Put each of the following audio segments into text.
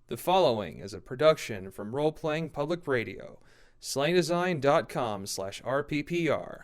The following is a production from Role Playing Public Radio, slangdesign.com/RPPR.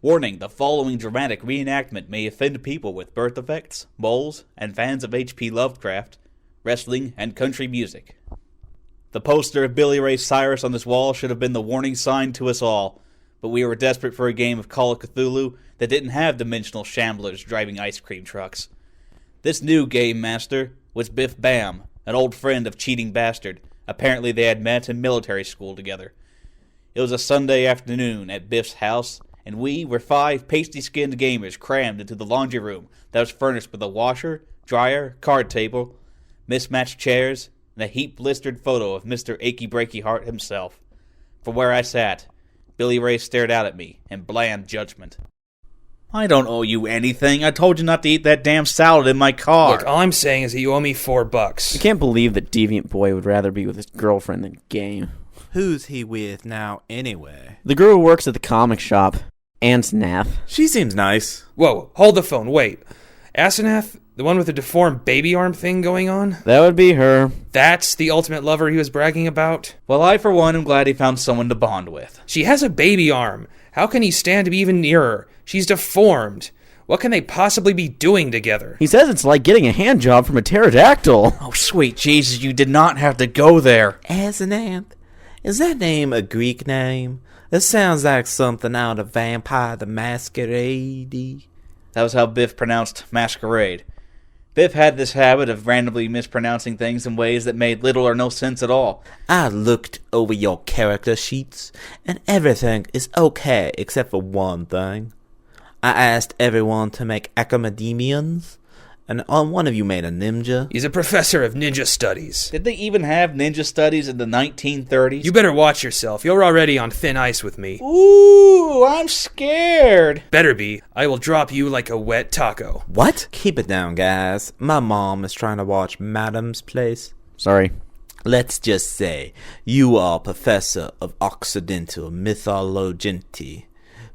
Warning, the following dramatic reenactment may offend people with birth defects, moles, and fans of H.P. Lovecraft, wrestling, and country music. The poster of Billy Ray Cyrus on this wall should have been the warning sign to us all, but we were desperate for a game of Call of Cthulhu that didn't have dimensional shamblers driving ice cream trucks. This new game master was Biff Bam, an old friend of Cheating Bastard. Apparently they had met in military school together. It was a Sunday afternoon at Biff's house, and we were 5 pasty-skinned gamers crammed into the laundry room that was furnished with a washer, dryer, card table, mismatched chairs, and a heat-blistered photo of Mr. Achy Breaky Heart himself. From where I sat, Billy Ray stared out at me in bland judgment. I don't owe you anything. I told you not to eat that damn salad in my car. Look, all I'm saying is that you owe me $4. I can't believe that Deviant Boy would rather be with his girlfriend than game. Who's he with now, anyway? The girl who works at the comic shop, Ansnath. She seems nice. Whoa, hold the phone, wait. Asenath? The one with the deformed baby arm thing going on? That would be her. That's the ultimate lover he was bragging about? Well, I, for one, am glad he found someone to bond with. She has a baby arm. How can he stand to be even near her? She's deformed. What can they possibly be doing together? He says it's like getting a hand job from a pterodactyl. Oh, sweet Jesus, you did not have to go there. Asenath? Is that name a Greek name? It sounds like something out of Vampire the Masquerade. That was how Biff pronounced masquerade. Biff had this habit of randomly mispronouncing things in ways that made little or no sense at all. I looked over your character sheets, and everything is okay except for one thing. I asked everyone to make academicians, and one of you made a ninja. He's a professor of ninja studies. Did they even have ninja studies in the 1930s? You better watch yourself. You're already on thin ice with me. Ooh, I'm scared. Better be. I will drop you like a wet taco. What? Keep it down, guys. My mom is trying to watch Madam's Place. Sorry. Let's just say you are a professor of Occidental mythology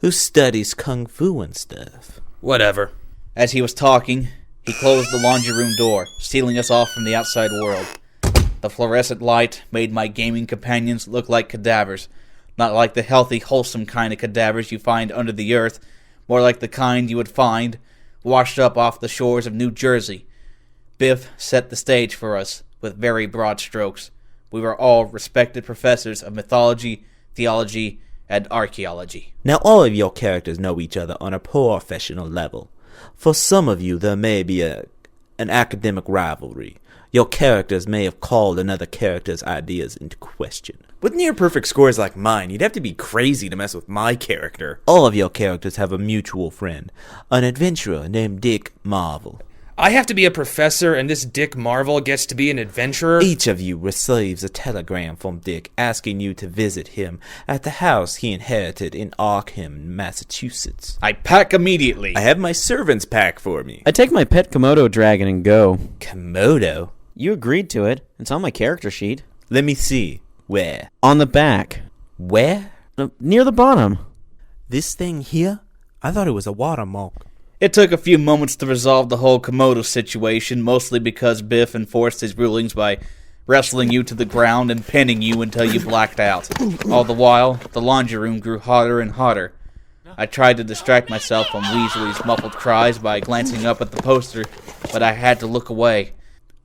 who studies kung fu and stuff. Whatever. As he was talking, he closed the laundry room door, sealing us off from the outside world. The fluorescent light made my gaming companions look like cadavers. Not like the healthy, wholesome kind of cadavers you find under the earth, more like the kind you would find washed up off the shores of New Jersey. Biff set the stage for us with very broad strokes. We were all respected professors of mythology, theology, and archaeology. Now all of your characters know each other on a professional level. For some of you, there may be an academic rivalry. Your characters may have called another character's ideas into question. With near-perfect scores like mine, you'd have to be crazy to mess with my character. All of your characters have a mutual friend, an adventurer named Dick Marvel. I have to be a professor and this Dick Marvel gets to be an adventurer? Each of you receives a telegram from Dick asking you to visit him at the house he inherited in Arkham, Massachusetts. I pack immediately. I have my servants pack for me. I take my pet Komodo dragon and go. Komodo? You agreed to it. It's on my character sheet. Let me see. Where? On the back. Where? Near the bottom. This thing here? I thought it was a watermark. It took a few moments to resolve the whole Komodo situation, mostly because Biff enforced his rulings by wrestling you to the ground and pinning you until you blacked out. All the while, the laundry room grew hotter and hotter. I tried to distract myself from Weasley's muffled cries by glancing up at the poster, but I had to look away.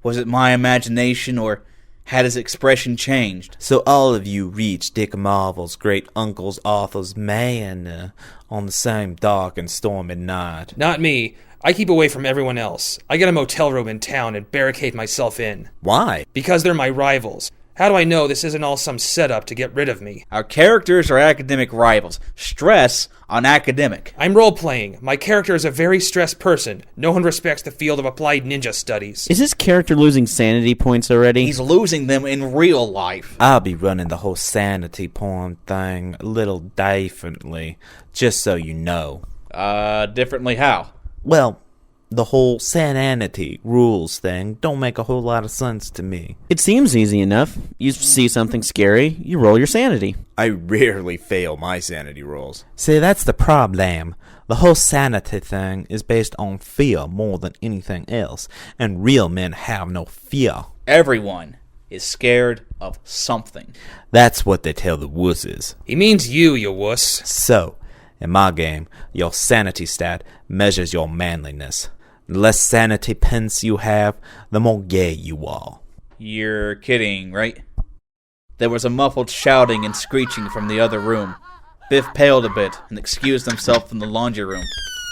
Was it my imagination, or had his expression changed? So all of you reached Dick Marvel's great-uncle's Arthur's manor on the same dark and stormy night. Not me. I keep away from everyone else. I get a motel room in town and barricade myself in. Why? Because they're my rivals. How do I know this isn't all some setup to get rid of me? Our characters are academic rivals. Stress on academic. I'm role-playing. My character is a very stressed person. No one respects the field of applied ninja studies. Is his character losing sanity points already? He's losing them in real life. I'll be running the whole sanity porn thing a little differently, just so you know. Differently how? Well, The whole sanity rules thing don't make a whole lot of sense to me. It seems easy enough. You see something scary, you roll your sanity. I rarely fail my sanity rolls. See, that's the problem. The whole sanity thing is based on fear more than anything else, and real men have no fear. Everyone is scared of something. That's what they tell the wusses. He means you wuss. So, in my game, your sanity stat measures your manliness. The less sanity pence you have, the more gay you are. You're kidding, right? There was a muffled shouting and screeching from the other room. Biff paled a bit and excused himself from the laundry room.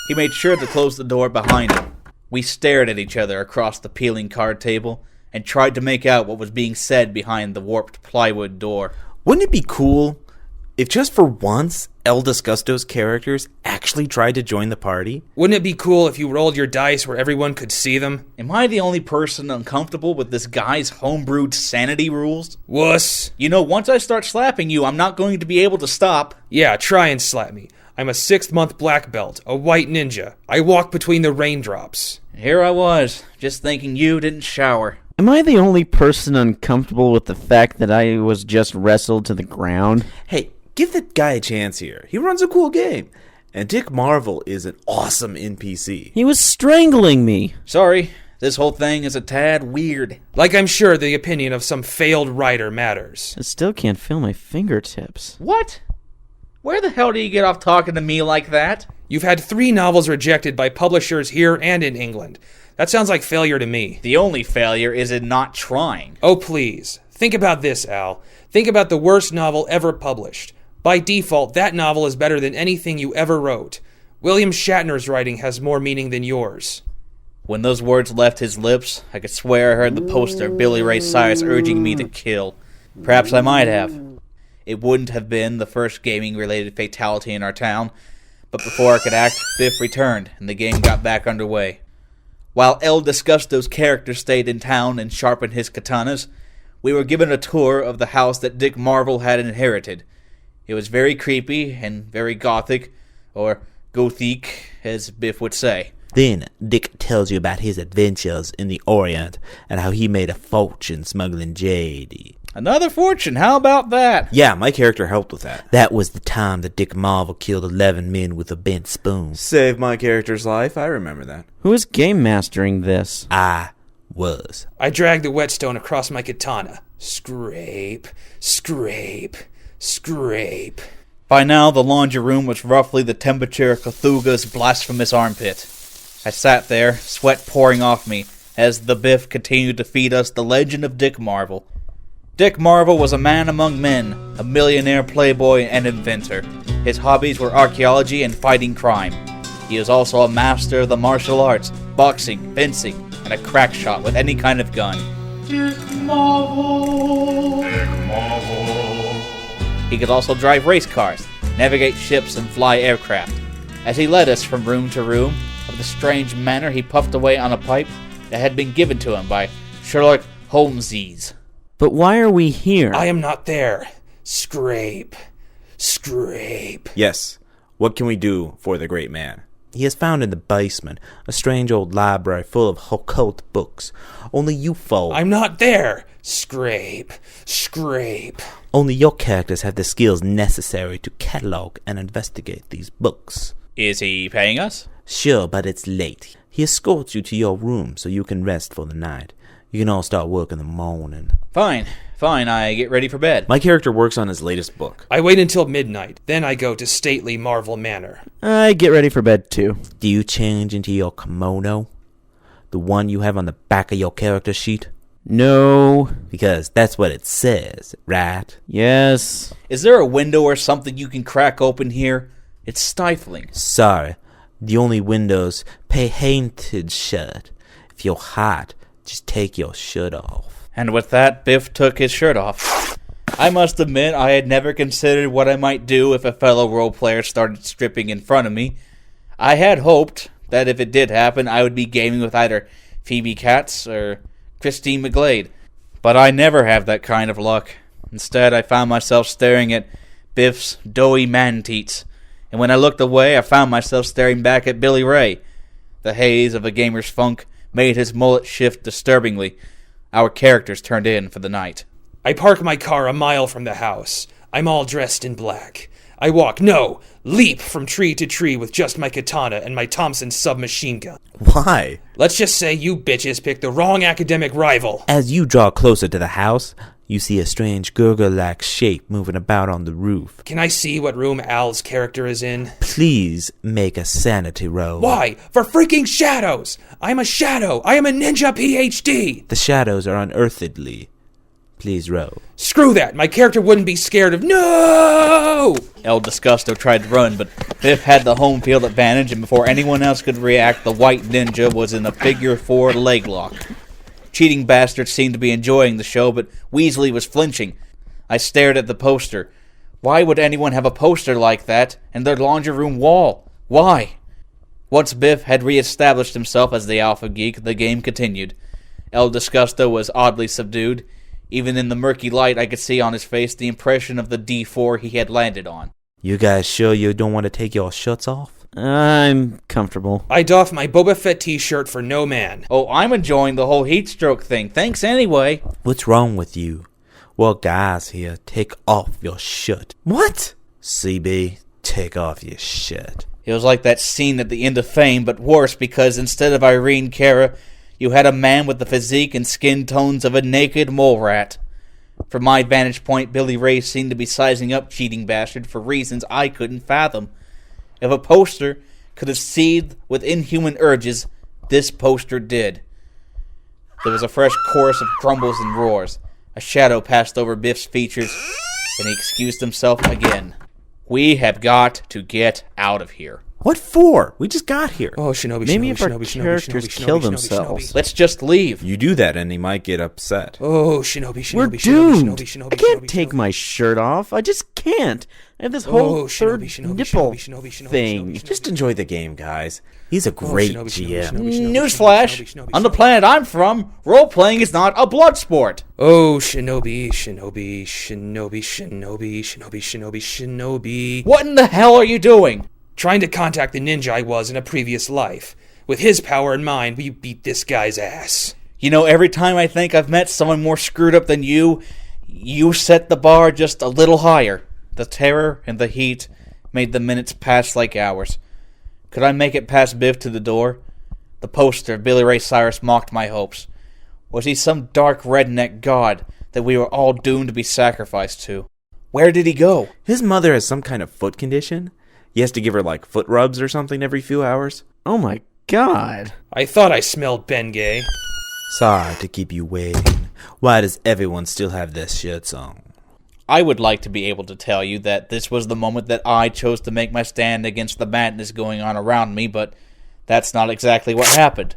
He made sure to close the door behind him. We stared at each other across the peeling card table and tried to make out what was being said behind the warped plywood door. Wouldn't it be cool if just for once El Disgusto's characters actually tried to join the party? Wouldn't it be cool if you rolled your dice where everyone could see them? Am I the only person uncomfortable with this guy's homebrewed sanity rules? Wuss. You know, once I start slapping you, I'm not going to be able to stop. Yeah, try and slap me. I'm a 6th-month black belt, a white ninja. I walk between the raindrops. Here I was, just thinking you didn't shower. Am I the only person uncomfortable with the fact that I was just wrestled to the ground? Hey, give that guy a chance here. He runs a cool game. And Dick Marvel is an awesome NPC. He was strangling me. Sorry, this whole thing is a tad weird. Like I'm sure the opinion of some failed writer matters. I still can't feel my fingertips. What? Where the hell do you get off talking to me like that? You've had 3 novels rejected by publishers here and in England. That sounds like failure to me. The only failure is in not trying. Oh, please. Think about this, Al. Think about the worst novel ever published. By default, that novel is better than anything you ever wrote. William Shatner's writing has more meaning than yours. When those words left his lips, I could swear I heard the poster of Billy Ray Cyrus urging me to kill. Perhaps I might have. It wouldn't have been the first gaming-related fatality in our town, but before I could act, Biff returned, and the game got back underway. While El Disgusto's character stayed in town and sharpened his katanas, we were given a tour of the house that Dick Marvel had inherited. It was very creepy and very gothic, or gothique, as Biff would say. Then Dick tells you about his adventures in the Orient and how he made a fortune smuggling jade. Another fortune, how about that? Yeah, my character helped with that. That was the time that Dick Marvel killed 11 men with a bent spoon. Saved my character's life, I remember that. Who is game mastering this? I was. I dragged the whetstone across my katana. Scrape, scrape, scrape. By now, the laundry room was roughly the temperature of Cthulhu's blasphemous armpit. I sat there, sweat pouring off me, as the Biff continued to feed us the legend of Dick Marvel. Dick Marvel was a man among men, a millionaire playboy and inventor. His hobbies were archaeology and fighting crime. He was also a master of the martial arts, boxing, fencing, and a crack shot with any kind of gun. Dick Marvel. Dick Marvel. He could also drive race cars, navigate ships, and fly aircraft. As he led us from room to room, of the strange manner he puffed away on a pipe that had been given to him by Sherlock Holmesies. But why are we here? I am not there. Scrape, scrape. Yes, what can we do for the great man? He has found in the basement a strange old library full of occult books. Only you folk. I'm not there. Scrape, scrape. Only your characters have the skills necessary to catalog and investigate these books. Is he paying us? Sure, but it's late. He escorts you to your room so you can rest for the night. You can all start work in the morning. Fine, I get ready for bed. My character works on his latest book. I wait until midnight. Then I go to stately Marvel Manor. I get ready for bed too. Do you change into your kimono? The one you have on the back of your character sheet? No. Because that's what it says, right? Yes. Is there a window or something you can crack open here? It's stifling. Sorry, the only windows painted shut. If you're hot, just take your shirt off. And with that, Biff took his shirt off. I must admit, I had never considered what I might do if a fellow role player started stripping in front of me. I had hoped that if it did happen, I would be gaming with either Phoebe Katz or Christine McGlade. But I never have that kind of luck. Instead, I found myself staring at Biff's doughy man-teats. And when I looked away, I found myself staring back at Billy Ray. The haze of a gamer's funk made his mullet shift disturbingly. Our characters turned in for the night. I park my car a mile from the house. I'm all dressed in black. I walk, no, leap from tree to tree with just my katana and my Thompson submachine gun. Why? Let's just say you bitches picked the wrong academic rival. As you draw closer to the house, you see a strange gurgle-like shape moving about on the roof. Can I see what room Al's character is in? Please make a sanity roll. Why? For freaking shadows! I'm a shadow! I am a ninja PhD! The shadows are unearthly. Please roll. Screw that! My character wouldn't be scared of— No! El Disgusto tried to run, but Biff had the home field advantage, and before anyone else could react, the white ninja was in a figure 4 leg lock. Cheating bastards seemed to be enjoying the show, but Weasley was flinching. I stared at the poster. Why would anyone have a poster like that in their laundry room wall? Why? Once Biff had re-established himself as the alpha geek, the game continued. El Disgusto was oddly subdued. Even in the murky light, I could see on his face the impression of the D4 he had landed on. You guys sure you don't want to take your shirts off? I'm comfortable. I doff my Boba Fett t-shirt for no man. Oh, I'm enjoying the whole heat stroke thing. Thanks anyway. What's wrong with you? Well, guys here, take off your shirt. What? CB, take off your shirt. It was like that scene at the end of Fame, but worse because instead of Irene Cara, you had a man with the physique and skin tones of a naked mole rat. From my vantage point, Billy Ray seemed to be sizing up Cheating Bastard for reasons I couldn't fathom. If a poster could have seethed with inhuman urges, this poster did. There was a fresh chorus of grumbles and roars. A shadow passed over Biff's features, and he excused himself again. We have got to get out of here. What for? We just got here. Oh, Shinobi, Maybe Shinobi, if our Shinobi, characters Shinobi, kill Shinobi, themselves. Shinobi. Let's just leave. You do that and he might get upset. Oh, Shinobi, Shinobi, We're Shinobi, doomed. Shinobi, Shinobi, I can't Shinobi, take Shinobi. my shirt off. I just can't. I have this Oh, whole Shinobi, third Shinobi, nipple Shinobi, Shinobi, thing. Shinobi, Just enjoy the game, guys. He's a great Shinobi, GM. Shinobi, Shinobi, Newsflash! Shinobi, Shinobi, On the Shinobi. planet I'm from, role-playing is not a blood sport. Oh, Shinobi, Shinobi, Shinobi, Shinobi, Shinobi, Shinobi, Shinobi. What in the hell are you doing? Trying to contact the ninja I was in a previous life. With his power and mine, we beat this guy's ass. You know, every time I think I've met someone more screwed up than you set the bar just a little higher. The terror and the heat made the minutes pass like hours. Could I make it past Biff to the door? The poster of Billy Ray Cyrus mocked my hopes. Was he some dark redneck god that we were all doomed to be sacrificed to? Where did he go? His mother has some kind of foot condition. He has to give her, like, foot rubs or something every few hours. Oh my god. I thought I smelled Bengay. Sorry to keep you waiting. Why does everyone still have their shirts on? I would like to be able to tell you that this was the moment that I chose to make my stand against the madness going on around me, but that's not exactly what happened.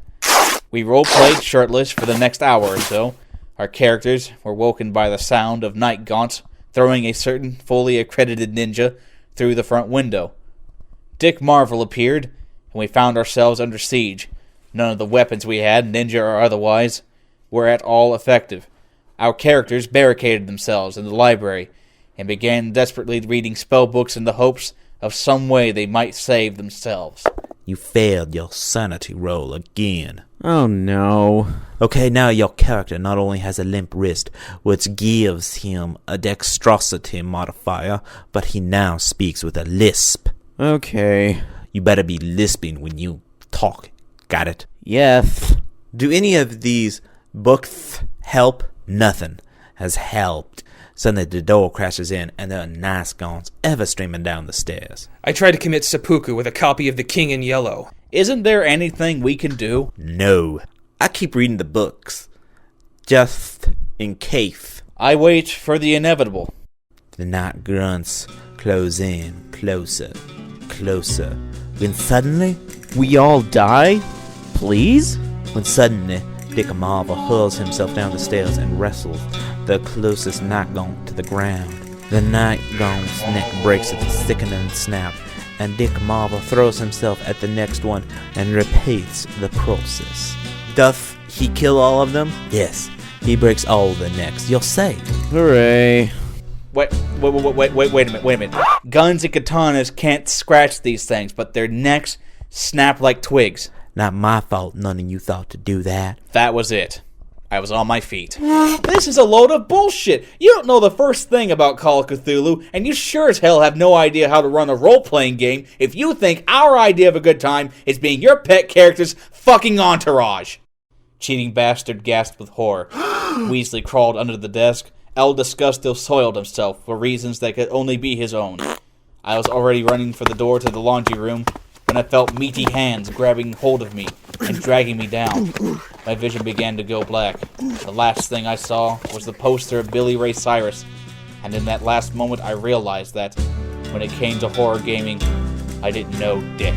We role-played shirtless for the next hour or so. Our characters were woken by the sound of night gaunts throwing a certain fully accredited ninja through the front window. Dick Marvel appeared, and we found ourselves under siege. None of the weapons we had, ninja or otherwise, were at all effective. Our characters barricaded themselves in the library and began desperately reading spell books in the hopes of some way they might save themselves. You failed your sanity roll again. Oh no. Okay, now your character not only has a limp wrist, which gives him a dexterity modifier, but he now speaks with a lisp. Okay. You better be lisping when you talk. Got it? Yes. Do any of these books help? Nothing has helped. Suddenly the door crashes in, and there are nice gaunts ever streaming down the stairs. I tried to commit seppuku with a copy of The King in Yellow. Isn't there anything we can do? No. I keep reading the books. Just in case. I wait for the inevitable. The night grunts close in, closer, closer. When suddenly, We all die? Please? Dick Marvel hurls himself down the stairs and wrestles the closest night gaunt to the ground. The night gaunt's neck breaks with a sickening snap, and Dick Marvel throws himself at the next one and repeats the process. Doth he kill all of them? Yes, he breaks all the necks. You're safe. Hooray. Wait a minute. Guns and katanas can't scratch these things, but their necks snap like twigs. Not my fault none of you thought to do that. That was it. I was on my feet. This is a load of bullshit. You don't know the first thing about Call of Cthulhu, and you sure as hell have no idea how to run a role-playing game if you think our idea of a good time is being your pet character's fucking entourage. Cheating bastard gasped with horror. Weasley crawled under the desk. El Disgusto soiled himself for reasons that could only be his own. I was already running for the door to the laundry room when I felt meaty hands grabbing hold of me and dragging me down. My vision began to go black. The last thing I saw was the poster of Billy Ray Cyrus, and in that last moment I realized that, when it came to horror gaming, I didn't know dick.